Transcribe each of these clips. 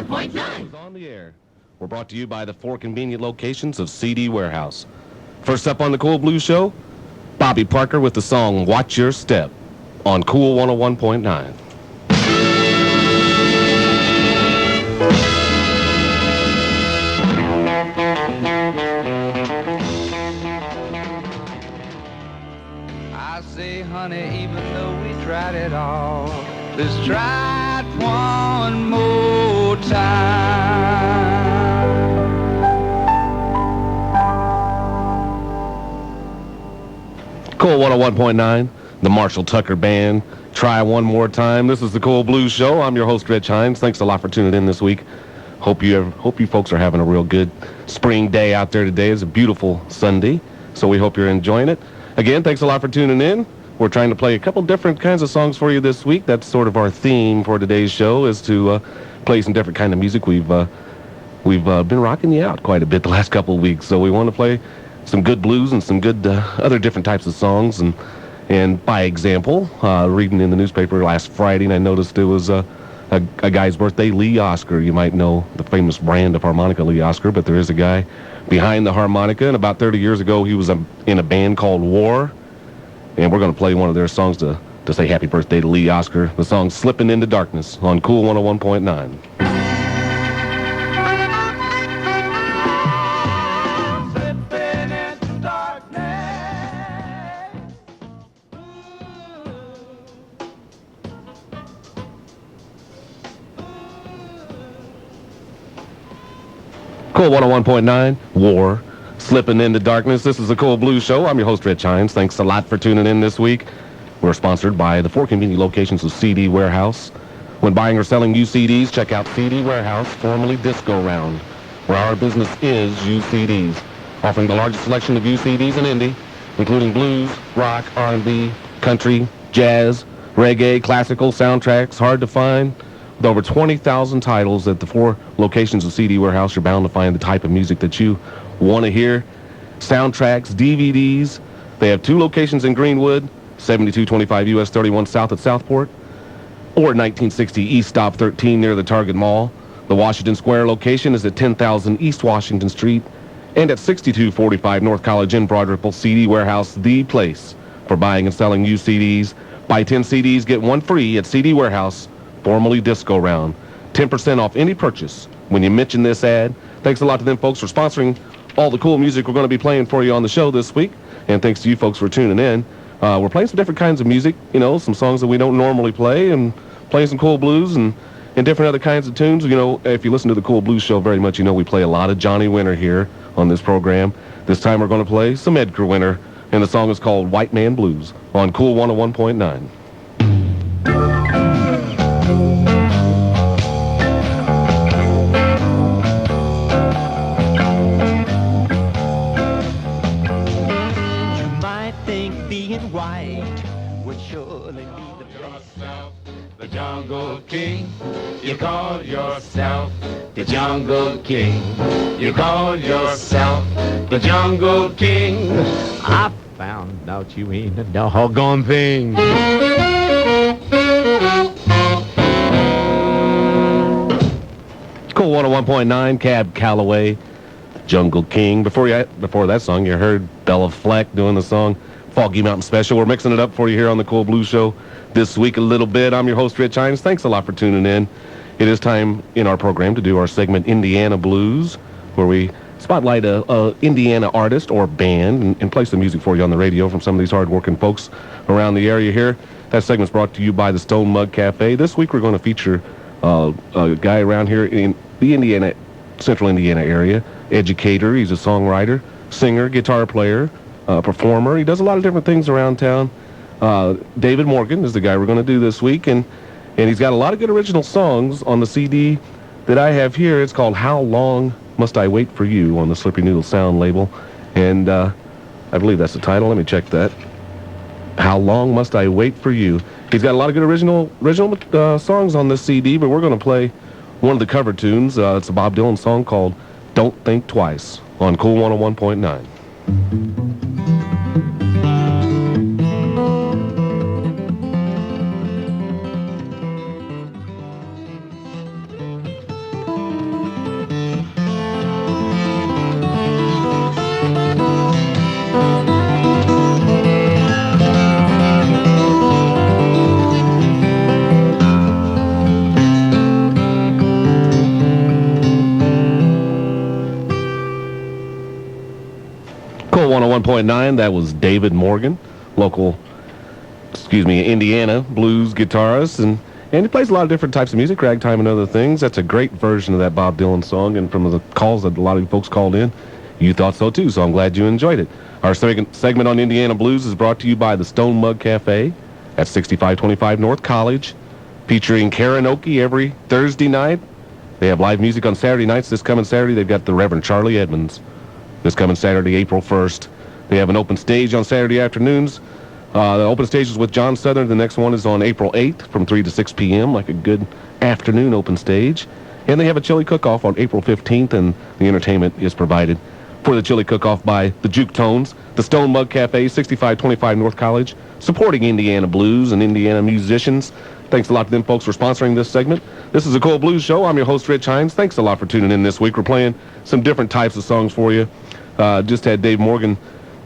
101.9. On the air. We're brought to you by the 4 convenient locations of CD Warehouse. First up on the Kool Blues Show, Bobby Parker with the song Watch Your Step on Kool 101.9. I say, honey, even though we tried it all, let's try it one more time. Kool 101.9, the Marshall Tucker Band. Try one more time. This is the Kool Blues Show. I'm your host, Rich Hynes. Thanks a lot for tuning in this week. Hope you folks are having a real good spring day out there today. It's a beautiful Sunday, so we hope you're enjoying it. Again, thanks a lot for tuning in. We're trying to play a couple different kinds of songs for you this week. That's sort of our theme for today's show, is to play some different kind of music. We've been rocking you out quite a bit the last couple of weeks, so we want to play some good blues and some good other different types of songs. And by example, reading in the newspaper last Friday, and I noticed it was a guy's birthday, Lee Oscar. You might know the famous brand of harmonica, Lee Oscar, but there is a guy behind the harmonica, and about 30 years ago he was in a band called War, and we're going to play one of their songs to say happy birthday to Lee Oscar. The song Slipping into Darkness on Kool 101.9. Kool 101.9, War, Slipping into Darkness. This is the Kool Blues Show. I'm your host, Rich Hynes. Thanks a lot for tuning in this week. We're sponsored by the 4 convenient locations of CD Warehouse. When buying or selling used CDs, check out CD Warehouse, formerly Disco Round, where our business is used CDs, offering the largest selection of used CDs in indie, including blues, rock, R&B, country, jazz, reggae, classical, soundtracks, hard to find. With over 20,000 titles at the 4 locations of CD Warehouse, you're bound to find the type of music that you want to hear. Soundtracks, DVDs. They have 2 locations in Greenwood, 7225 US 31 South at Southport, or 1960 East Stop 13 near the Target Mall. The Washington Square location is at 10,000 East Washington Street, and at 6245 North College in Broad Ripple. CD Warehouse, the place for buying and selling used CDs. Buy 10 CDs, get 1 free at CD Warehouse, formerly Disco Round. 10% off any purchase when you mention this ad. Thanks a lot to them folks for sponsoring all the cool music we're going to be playing for you on the show this week. And thanks to you folks for tuning in. We're playing some different kinds of music, some songs that we don't normally play, and playing some cool blues and different other kinds of tunes. If you listen to the Kool Blues Show very much, we play a lot of Johnny Winter here on this program. This time we're going to play some Edgar Winter, and the song is called White Man Blues on Kool 101.9. The Jungle King, you call yourself the Jungle King. You call yourself the Jungle King. I found out you ain't a doggone thing. Kool 101.9, Cab Calloway, Jungle King. Before that song, you heard Bella Fleck doing the song Foggy Mountain Special. We're mixing it up for you here on the Kool Blues Show this week a little bit. I'm your host, Rich Hynes. Thanks a lot for tuning in. It is time in our program to do our segment Indiana Blues, where we spotlight a Indiana artist or band and play some music for you on the radio from some of these hard-working folks around the area here. That segment's brought to you by the Stone Mug Cafe. This week we're going to feature a guy around here in the Central Indiana area, educator. He's a songwriter, singer, guitar player, performer. He does a lot of different things around town. David Morgan is the guy we're going to do this week, and he's got a lot of good original songs on the CD that I have here. It's called How Long Must I Wait for You on the Slippery Noodle Sound label, and I believe that's the title. Let me check that. How Long Must I Wait for You. He's got a lot of good original songs on this CD, but we're going to play one of the cover tunes. It's a Bob Dylan song called Don't Think Twice on Kool 101.9. 101.9, that was David Morgan, local, Indiana blues guitarist, and he plays a lot of different types of music, ragtime and other things. That's a great version of that Bob Dylan song, and from the calls that a lot of you folks called in, you thought so too, so I'm glad you enjoyed it. Our second segment on Indiana Blues is brought to you by the Stone Mug Cafe at 6525 North College, featuring karaoke every Thursday night. They have live music on Saturday nights. This coming Saturday, they've got the Reverend Charlie Edmonds. This coming Saturday, April 1st. They have an open stage on Saturday afternoons. The open stage is with John Southern. The next one is on April 8th from 3 to 6 p.m., like a good afternoon open stage. And they have a chili cook-off on April 15th, and the entertainment is provided for the chili cook-off by the Juke Tones, the Stone Mug Cafe, 6525 North College, supporting Indiana blues and Indiana musicians. Thanks a lot to them folks for sponsoring this segment. This is the Kool Blues Show. I'm your host, Rich Hynes. Thanks a lot for tuning in this week. We're playing some different types of songs for you. Just had Dave Morgan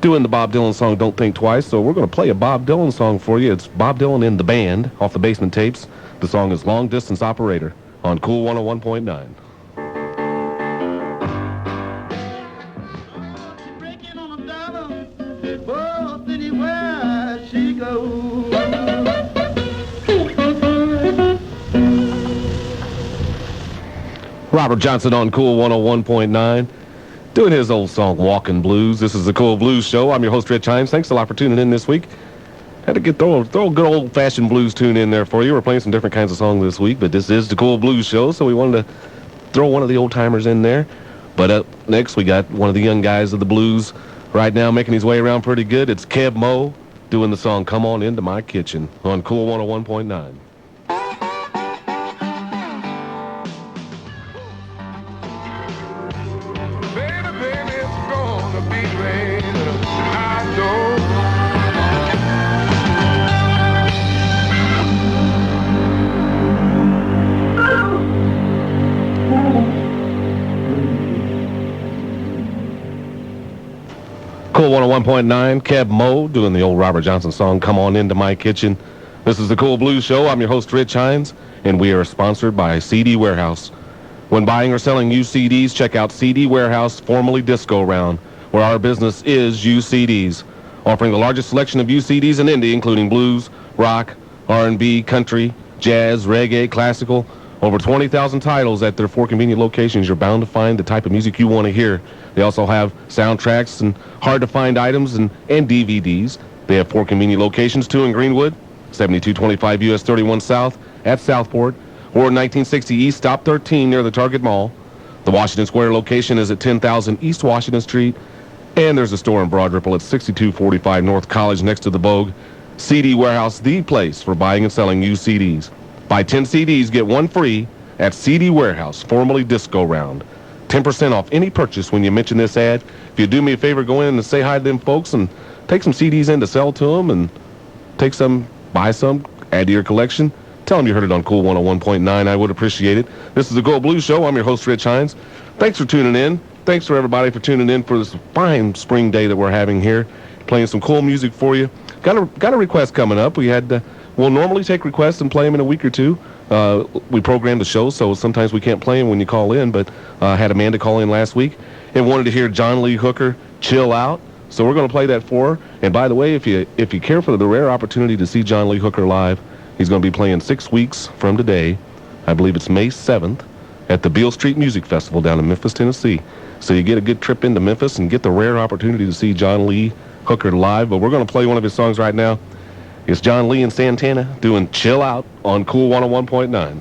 doing the Bob Dylan song, Don't Think Twice, so we're going to play a Bob Dylan song for you. It's Bob Dylan and the Band off the Basement Tapes. The song is Long Distance Operator on Kool 101.9. Breaking on a dollar, both anywhere she goes. Robert Johnson on Kool 101.9. Doing his old song, Walkin' Blues. This is the Kool Blues Show. I'm your host, Rich Hynes. Thanks a lot for tuning in this week. Had to throw a good old-fashioned blues tune in there for you. We're playing some different kinds of songs this week, but this is the Kool Blues Show, so we wanted to throw one of the old-timers in there. But up next, we got one of the young guys of the blues right now making his way around pretty good. It's Kev Moe doing the song Come On Into My Kitchen on Kool 101.9. Kool 101.9, Kev Moe doing the old Robert Johnson song, Come On Into My Kitchen. This is the Kool Blues Show. I'm your host, Rich Hynes, and we are sponsored by CD Warehouse. When buying or selling used CDs, check out CD Warehouse, formerly Disco Round, where our business is used CDs, offering the largest selection of used CDs in Indy, including blues, rock, R&B, country, jazz, reggae, classical. Over 20,000 titles at their 4 convenient locations. You're bound to find the type of music you want to hear. They also have soundtracks and hard-to-find items and DVDs. They have 4 convenient locations, 2 in Greenwood, 7225 US 31 South at Southport, or 1960 East Stop 13 near the Target Mall. The Washington Square location is at 10,000 East Washington Street, and there's a store in Broad Ripple at 6245 North College next to the Vogue. CD Warehouse, the place for buying and selling used CDs. Buy 10 CDs, get 1 free at CD Warehouse, formerly Disco Round. 10% off any purchase when you mention this ad. If you do me a favor, go in and say hi to them folks and take some CDs in to sell to them and take some, buy some, add to your collection. Tell them you heard it on Kool 101.9. I would appreciate it. This is the Kool Blues Show. I'm your host, Rich Hynes. Thanks for tuning in. Thanks for everybody for tuning in for this fine spring day that we're having here. Playing some cool music for you. Got a request coming up. We'll normally take requests and play them in a week or two. We programmed the show, so sometimes we can't play them when you call in, but had Amanda call in last week and wanted to hear John Lee Hooker, Chill Out. So we're going to play that for her. And by the way, if you care for the rare opportunity to see John Lee Hooker live, he's going to be playing 6 weeks from today. I believe it's May 7th at the Beale Street Music Festival down in Memphis, Tennessee. So you get a good trip into Memphis and get the rare opportunity to see John Lee Hooker live. But we're going to play one of his songs right now. It's John Lee and Santana doing Chill Out on Kool 101.9.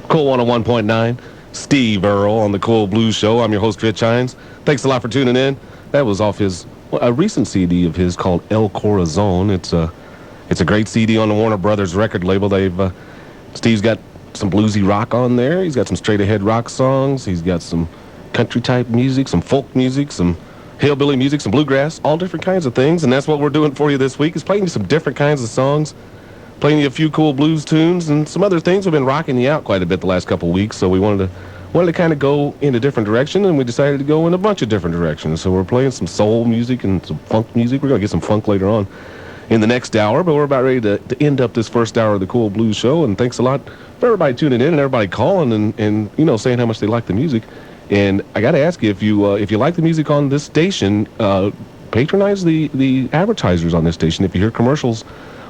Kool 101.9, Steve Earle on the Kool Blues Show. I'm your host, Rich Hynes. Thanks a lot for tuning in. That was off a recent CD of his called El Corazon. It's a great CD on the Warner Brothers record label. Steve's got some bluesy rock on there. He's got some straight-ahead rock songs. He's got some country-type music, some folk music, some hillbilly music, some bluegrass, all different kinds of things. And that's what we're doing for you this week, is playing you some different kinds of songs, playing you a few cool blues tunes, and some other things. We've been rocking you out quite a bit the last couple of weeks, so we wanted to kind of go in a different direction, and we decided to go in a bunch of different directions. So we're playing some soul music and some funk music. We're going to get some funk later on in the next hour, but we're about ready to end up this first hour of the Kool Blues Show. And thanks a lot for everybody tuning in and everybody calling and you know, saying how much they like the music. And I got to ask you, if you like the music on this station, patronize the advertisers on this station. If you hear commercials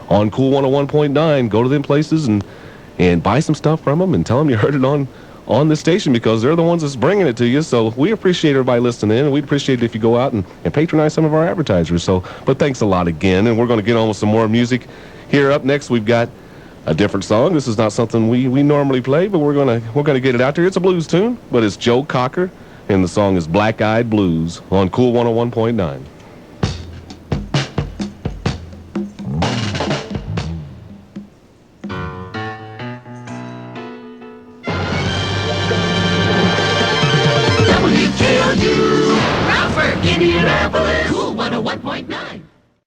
on Kool 101.9, go to them places and buy some stuff from them and tell them you heard it on this station, because they're the ones that's bringing it to you. So we appreciate everybody listening in, and we'd appreciate it if you go out and patronize some of our advertisers. So, but thanks a lot again, and we're going to get on with some more music. Here up next, we've got a different song. This is not something we normally play, but we're gonna get it out there. It's a blues tune, but it's Joe Cocker, and the song is Black Eyed Blues on Kool 101.9.